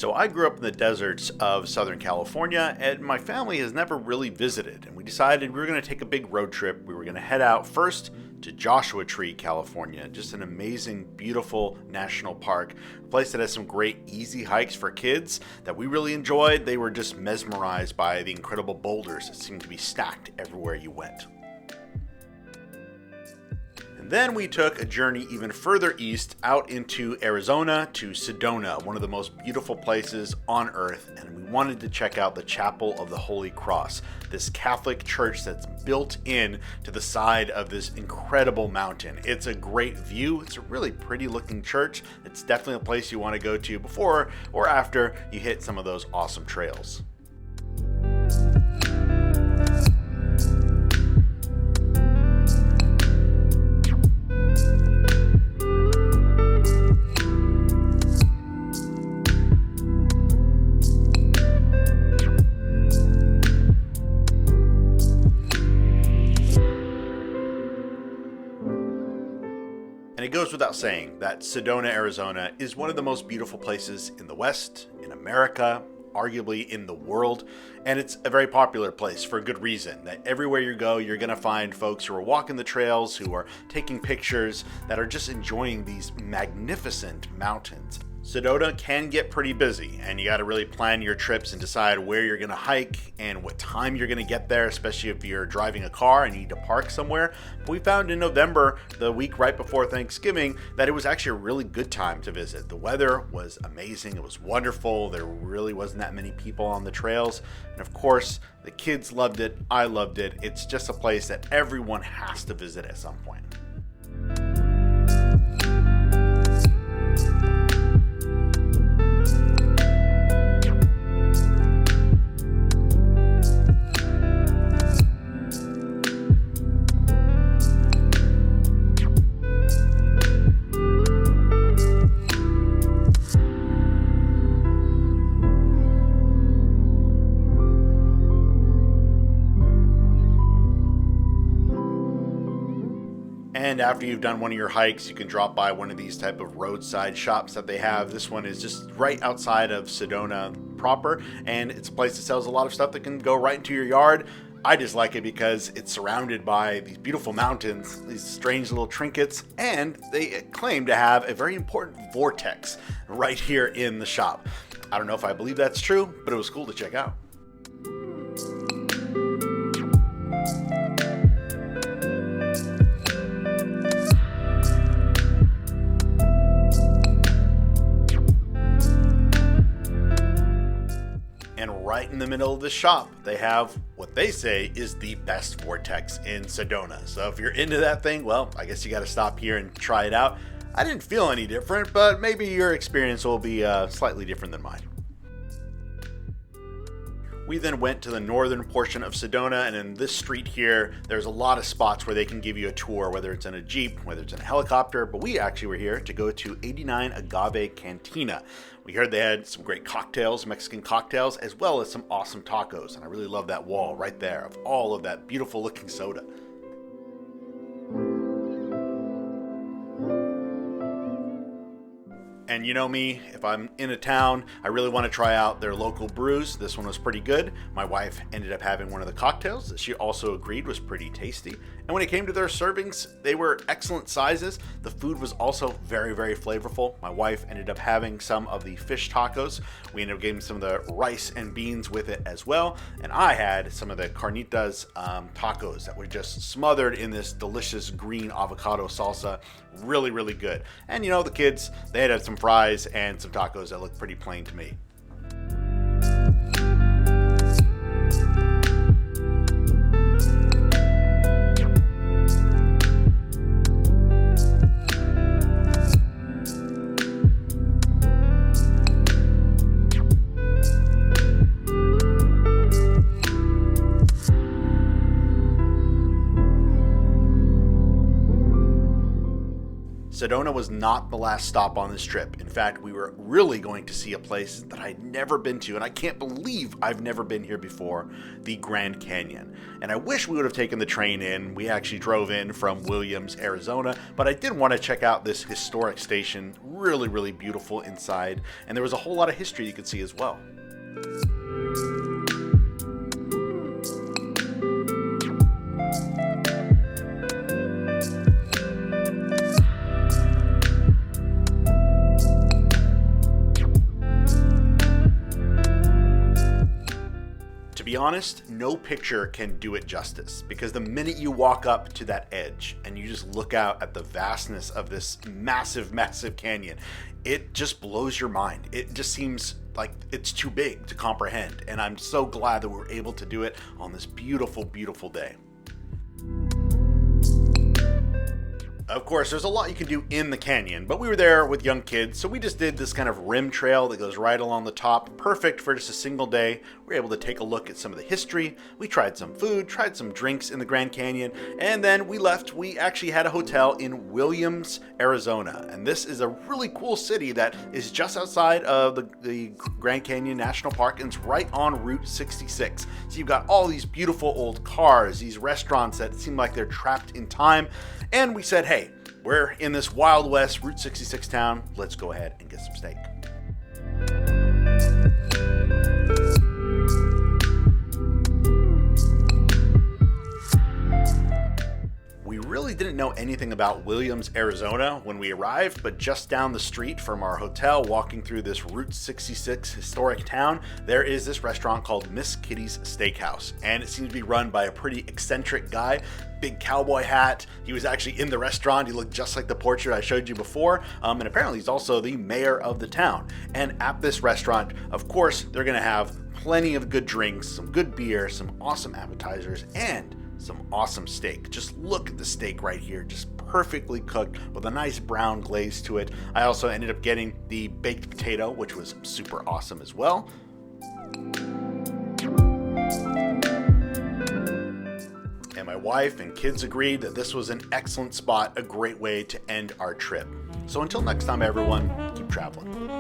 So I grew up in the deserts of Southern California, and my family has never really visited. And we decided we were going to take a big road trip. We were going to head out first to Joshua Tree, California. Just an amazing, beautiful national park. A place that has some great easy hikes for kids that we really enjoyed. They were just mesmerized by the incredible boulders that seemed to be stacked everywhere you went. And then we took a journey even further east out into Arizona to Sedona, one of the most beautiful places on earth, and we wanted to check out the Chapel of the Holy Cross, this Catholic church that's built in to the side of this incredible mountain. It's a great view. It's a really pretty looking church. It's definitely a place you want to go to before or after you hit some of those awesome trails. And it goes without saying that Sedona, Arizona is one of the most beautiful places in the West, in America, arguably in the world. And it's a very popular place for a good reason, that everywhere you go, you're going to find folks who are walking the trails, who are taking pictures, that are just enjoying these magnificent mountains. Sedona can get pretty busy, and you got to really plan your trips and decide where you're going to hike and what time you're going to get there, especially if you're driving a car and you need to park somewhere. But we found in November, the week right before Thanksgiving, that it was actually a really good time to visit. The weather was amazing. It was wonderful. There really wasn't that many people on the trails. And of course, the kids loved it. I loved it. It's just a place that everyone has to visit at some point. And after you've done one of your hikes, you can drop by one of these type of roadside shops that they have. This one is just right outside of Sedona proper, and it's a place that sells a lot of stuff that can go right into your yard. I just like it because it's surrounded by these beautiful mountains, these strange little trinkets, and they claim to have a very important vortex right here in the shop. I don't know if I believe that's true, but it was cool to check out. And right in the middle of the shop, they have what they say is the best vortex in Sedona. So if you're into that thing, well, I guess you got to stop here and try it out. I didn't feel any different, but maybe your experience will be slightly different than mine. We then went to the northern portion of Sedona, and in this street here, there's a lot of spots where they can give you a tour, whether it's in a Jeep, whether it's in a helicopter, but we actually were here to go to 89 Agave Cantina. We heard they had some great cocktails, Mexican cocktails, as well as some awesome tacos, and I really love that wall right there of all of that beautiful looking soda. And you know me, if I'm in a town, I really want to try out their local brews. This one was pretty good. My wife ended up having one of the cocktails that she also agreed was pretty tasty. And when it came to their servings, they were excellent sizes. The food was also very, very flavorful. My wife ended up having some of the fish tacos. We ended up getting some of the rice and beans with it as well. And I had some of the carnitas tacos that were just smothered in this delicious green avocado salsa. Really, really good. And you know, the kids, they had some fries and some tacos that looked pretty plain to me. Sedona was not the last stop on this trip. In fact, we were really going to see a place that I'd never been to, and I can't believe I've never been here before, the Grand Canyon. And I wish we would have taken the train in. We actually drove in from Williams, Arizona, but I did want to check out this historic station. Really, really beautiful inside, and there was a whole lot of history you could see as well. To be honest, no picture can do it justice, because the minute you walk up to that edge and you just look out at the vastness of this massive, massive canyon, it just blows your mind. It just seems like it's too big to comprehend, and I'm so glad that we were able to do it on this beautiful, beautiful day. Of course, there's a lot you can do in the canyon, but we were there with young kids, so we just did this kind of rim trail that goes right along the top, perfect for just a single day. We were able to take a look at some of the history. We tried some food, tried some drinks in the Grand Canyon, and then we left. We actually had a hotel in Williams, Arizona, and this is a really cool city that is just outside of the Grand Canyon National Park, and it's right on Route 66. So you've got all these beautiful old cars, these restaurants that seem like they're trapped in time, and we said, hey, we're in this Wild West Route 66 town. Let's go ahead and get some steak. We really didn't know anything about Williams, Arizona when we arrived, but just down the street from our hotel, walking through this Route 66 historic town, there is this restaurant called Miss Kitty's Steakhouse, and it seems to be run by a pretty eccentric guy. Big cowboy hat. He was actually in the restaurant. He looked just like the portrait I showed you before, and apparently he's also the mayor of the town. And at this restaurant, of course, they're gonna have plenty of good drinks, some good beer, some awesome appetizers, and some awesome steak. Just look at the steak right here, just perfectly cooked with a nice brown glaze to it. I also ended up getting the baked potato, which was super awesome as well. And my wife and kids agreed that this was an excellent spot, a great way to end our trip. So until next time, everyone, keep traveling.